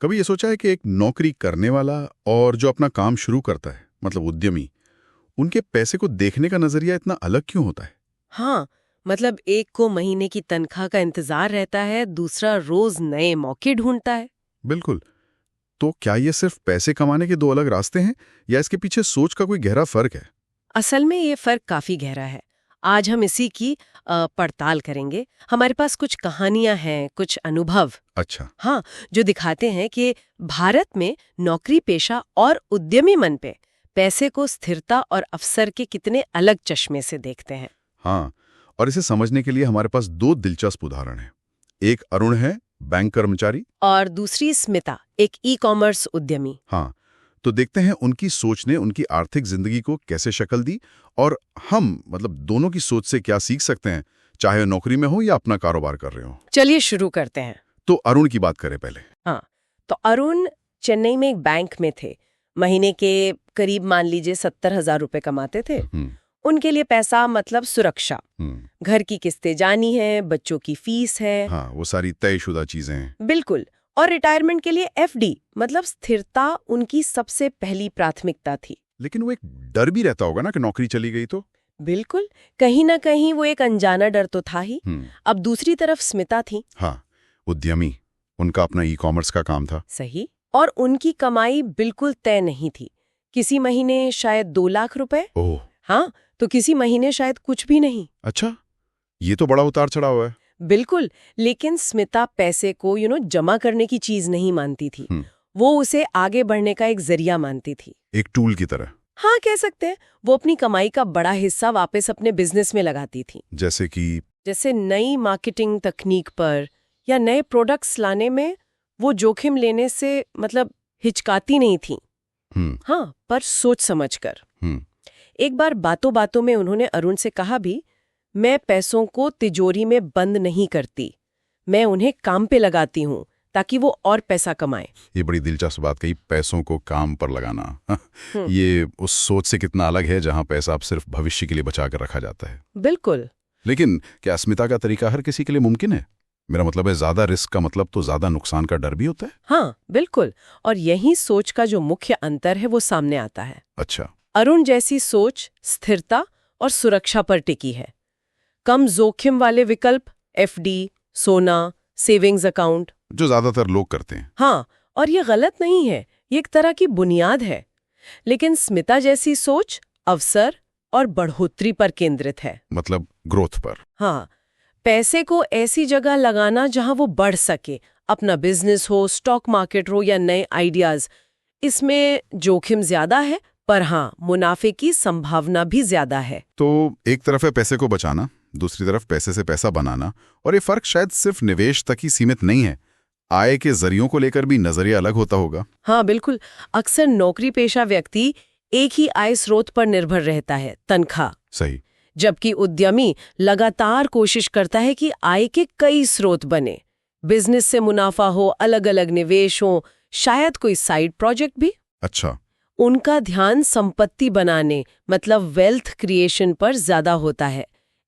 कभी ये सोचा है कि एक नौकरी करने वाला और जो अपना काम शुरू करता है, मतलब उद्यमी, उनके पैसे को देखने का नजरिया इतना अलग क्यों होता है? हाँ, मतलब एक को महीने की तनख्वाह का इंतजार रहता है, दूसरा रोज नए मौके ढूंढता है। बिल्कुल। तो क्या ये सिर्फ पैसे कमाने के दो अलग रास्ते हैं या इसके पीछे सोच का कोई गहरा फर्क है? असल में ये फर्क काफी गहरा है। आज हम इसी की पड़ताल करेंगे। हमारे पास कुछ कहानियां हैं, कुछ अनुभव। अच्छा। हाँ, जो दिखाते हैं कि भारत में नौकरी पेशा और उद्यमी मन पे पैसे को स्थिरता और अवसर के कितने अलग चश्मे से देखते हैं। हाँ, और इसे समझने के लिए हमारे पास दो दिलचस्प उदाहरण हैं। एक अरुण है, बैंक कर्मचारी। और दूसरी स्मिता, एक ई कॉमर्स उद्यमी। हाँ, तो देखते हैं उनकी सोच ने उनकी आर्थिक जिंदगी को कैसे शक्ल दी और हम मतलब दोनों की सोच से क्या सीख सकते हैं, चाहे नौकरी में हो या अपना कारोबार कर रहे हो। चलिए शुरू करते हैं। तो अरुण की बात करें पहले। हाँ, तो अरुण चेन्नई में एक बैंक में थे। महीने के करीब मान लीजिए 70,000 रुपए कमाते थे। उनके लिए पैसा मतलब सुरक्षा। घर की किस्तें जानी है, बच्चों की फीस है। हाँ, वो सारी तयशुदा चीजें हैं। बिल्कुल। और रिटायरमेंट के लिए एफडी मतलब स्थिरता उनकी सबसे पहली प्राथमिकता थी। लेकिन वो एक डर भी रहता होगा ना कि नौकरी चली गई तो। बिल्कुल, कहीं ना कहीं वो एक अनजाना डर तो था ही। अब दूसरी तरफ स्मिता थी। हाँ, उद्यमी, उनका अपना ई कॉमर्स का काम था। सही। और उनकी कमाई बिल्कुल तय नहीं थी। किसी महीने शायद 2 लाख रुपए। ओह। हाँ, तो किसी महीने शायद कुछ भी नहीं। अच्छा, ये तो बड़ा उतार चढ़ाव है। बिल्कुल, लेकिन स्मिता पैसे को जमा करने की चीज नहीं मानती थी। वो उसे आगे बढ़ने का एक जरिया मानती थी। एक टूल की तरह। हाँ, कह सकते हैं। वो अपनी कमाई का बड़ा हिस्सा वापस अपने बिजनेस में लगाती थी। जैसे नई मार्केटिंग तकनीक पर या नए प्रोडक्ट्स लाने में वो जोखिम लेने से मतलब हिचकाती नहीं थी। हाँ, पर सोच समझकर। एक बार बातों बातों में उन्होंने अरुण से कहा भी, मैं पैसों को तिजोरी में बंद नहीं करती, मैं उन्हें काम पे लगाती हूँ ताकि वो और पैसा कमाए। ये बड़ी दिलचस्प बात कही, पैसों को काम पर लगाना। ये उस सोच से कितना अलग है जहां पैसा अब सिर्फ भविष्य के लिए बचा कर रखा जाता है। बिल्कुल। लेकिन क्या अस्मिता का तरीका हर किसी के लिए मुमकिन है? मेरा मतलब है, ज्यादा रिस्क का मतलब तो ज्यादा नुकसान का डर भी होता है। हाँ, बिल्कुल। और यही सोच का जो मुख्य अंतर है वो सामने आता है। अच्छा। अरुण जैसी सोच स्थिरता और सुरक्षा पर टिकी है। कम जोखिम वाले विकल्प, एफडी, सोना, सेविंग्स अकाउंट, जो ज्यादातर लोग करते हैं। हाँ, और ये गलत नहीं है, ये एक तरह की बुनियाद है। लेकिन स्मिता जैसी सोच अवसर और बढ़ोतरी पर केंद्रित है, मतलब ग्रोथ पर। हाँ, पैसे को ऐसी जगह लगाना जहां वो बढ़ सके, अपना बिजनेस हो, स्टॉक मार्केट हो या नए आइडियाज। इसमें जोखिम ज्यादा है, पर हाँ, मुनाफे की संभावना भी ज्यादा है। तो एक तरफ है पैसे को बचाना, दूसरी तरफ पैसे से पैसा बनाना, और ये फर्क शायद सिर्फ निवेश तक ही सीमित नहीं है। आय के जरियों को लेकर भी नजरिया अलग होता होगा। हाँ, बिल्कुल। अक्सर नौकरी पेशा व्यक्ति एक ही आय स्रोत पर निर्भर रहता है, तनख्वाह। सही। जबकि उद्यमी लगातार कोशिश करता है कि आय के कई स्रोत बने, बिजनेस से मुनाफा हो, अलग अलग निवेश हो, शायद कोई साइड प्रोजेक्ट भी। अच्छा। उनका ध्यान संपत्ति बनाने मतलब वेल्थ क्रिएशन पर ज्यादा होता है।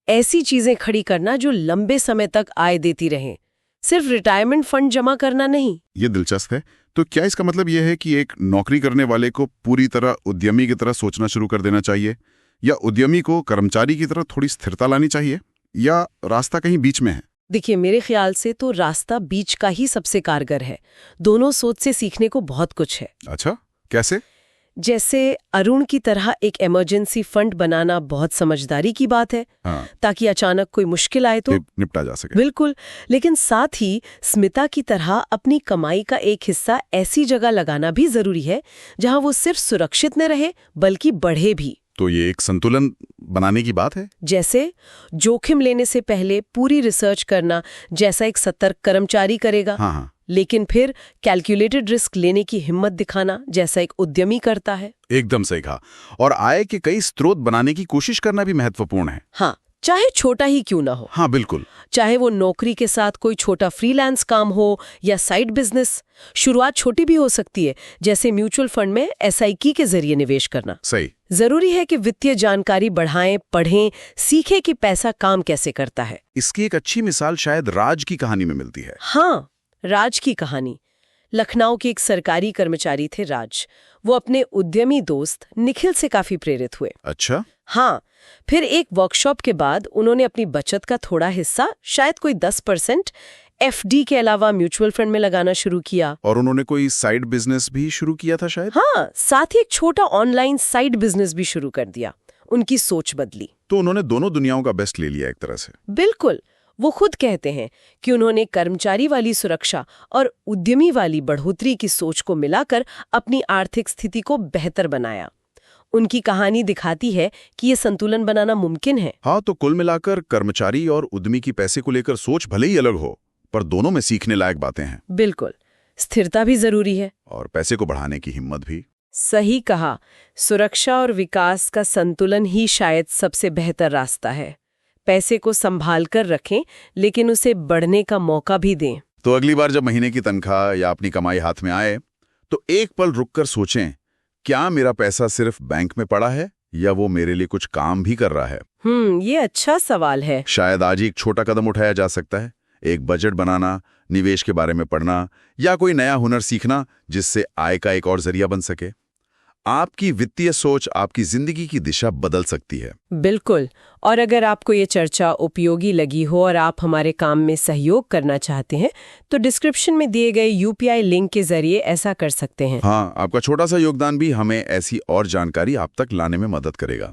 ऐसी चीजें खड़ी करना जो लंबे समय तक आय देती रहें, सिर्फ रिटायरमेंट फंड जमा करना नहीं। ये दिलचस्प है। तो क्या इसका मतलब यह है कि एक नौकरी करने वाले को पूरी तरह उद्यमी की तरह सोचना शुरू कर देना चाहिए, या उद्यमी को कर्मचारी की तरह थोड़ी स्थिरता लानी चाहिए, या रास्ता कहीं बीच में है? देखिए, मेरे ख्याल से तो रास्ता बीच का ही सबसे कारगर है। दोनों सोच से सीखने को बहुत कुछ है। अच्छा, कैसे? जैसे अरुण की तरह एक इमरजेंसी फंड बनाना बहुत समझदारी की बात है। हाँ। ताकि अचानक कोई मुश्किल आए तो निपटा जा सके। बिल्कुल। लेकिन साथ ही स्मिता की तरह अपनी कमाई का एक हिस्सा ऐसी जगह लगाना भी जरूरी है जहां वो सिर्फ सुरक्षित न रहे बल्कि बढ़े भी। तो ये एक संतुलन बनाने की बात है। जैसे जोखिम लेने से पहले पूरी रिसर्च करना, जैसा एक सतर्क कर्मचारी करेगा। हाँ। लेकिन फिर कैलकुलेटेड रिस्क लेने की हिम्मत दिखाना, जैसा एक उद्यमी करता है। एकदम सही कहा। और आय के कई स्रोत बनाने की कोशिश करना भी महत्वपूर्ण है। हाँ, चाहे छोटा ही क्यों ना हो। हाँ, बिल्कुल। चाहे वो नौकरी के साथ कोई छोटा फ्रीलांस काम हो या साइड बिजनेस। शुरुआत छोटी भी हो सकती है, जैसे म्यूचुअल फंड में एसआईपी के जरिए निवेश करना। सही। जरूरी है कि वित्तीय जानकारी बढ़ाएं, पढ़ें, सीखें कि पैसा काम कैसे करता है। इसकी एक अच्छी मिसाल शायद राज की कहानी में मिलती है। हाँ, राज की कहानी। लखनऊ के एक सरकारी कर्मचारी थे राज। वो अपने उद्यमी दोस्त निखिल से काफी प्रेरित हुए। अच्छा। हाँ, फिर एक वर्कशॉप के बाद उन्होंने अपनी बचत का थोड़ा हिस्सा, शायद कोई 10%, एफडी के अलावा म्यूचुअल फंड में लगाना शुरू किया। और उन्होंने कोई साइड बिजनेस भी शुरू किया था शायद? हाँ, साथ ही एक छोटा ऑनलाइन साइड बिजनेस भी शुरू कर दिया। उनकी सोच बदली। तो उन्होंने दोनों दुनियाओं का बेस्ट ले लिया एक तरह से। बिल्कुल। वो खुद कहते हैं कि उन्होंने कर्मचारी वाली सुरक्षा और उद्यमी वाली बढ़ोतरी की सोच को मिलाकर अपनी आर्थिक स्थिति को बेहतर बनाया। उनकी कहानी दिखाती है कि ये संतुलन बनाना मुमकिन है। हाँ, तो कुल मिलाकर कर्मचारी और उद्यमी की पैसे को लेकर सोच भले ही अलग हो, पर दोनों में सीखने लायक बातें हैं। बिल्कुल। स्थिरता भी जरूरी है और पैसे को बढ़ाने की हिम्मत भी। सही कहा। सुरक्षा और विकास का संतुलन ही शायद सबसे बेहतर रास्ता है। पैसे को संभाल कर रखें, लेकिन उसे बढ़ने का मौका भी दें। तो अगली बार जब महीने की तनख्वाह या अपनी कमाई हाथ में आए, तो एक पल रुककर सोचें, क्या मेरा पैसा सिर्फ बैंक में पड़ा है या वो मेरे लिए कुछ काम भी कर रहा है? ये अच्छा सवाल है। शायद आज ही एक छोटा कदम उठाया जा सकता है। एक बजट बनाना, निवेश के बारे में पढ़ना या कोई नया हुनर सीखना जिससे आय का एक और जरिया बन सके। आपकी वित्तीय सोच आपकी जिंदगी की दिशा बदल सकती है। बिल्कुल। और अगर आपको ये चर्चा उपयोगी लगी हो और आप हमारे काम में सहयोग करना चाहते हैं, तो डिस्क्रिप्शन में दिए गए UPI लिंक के जरिए ऐसा कर सकते हैं। हाँ, आपका छोटा सा योगदान भी हमें ऐसी और जानकारी आप तक लाने में मदद करेगा।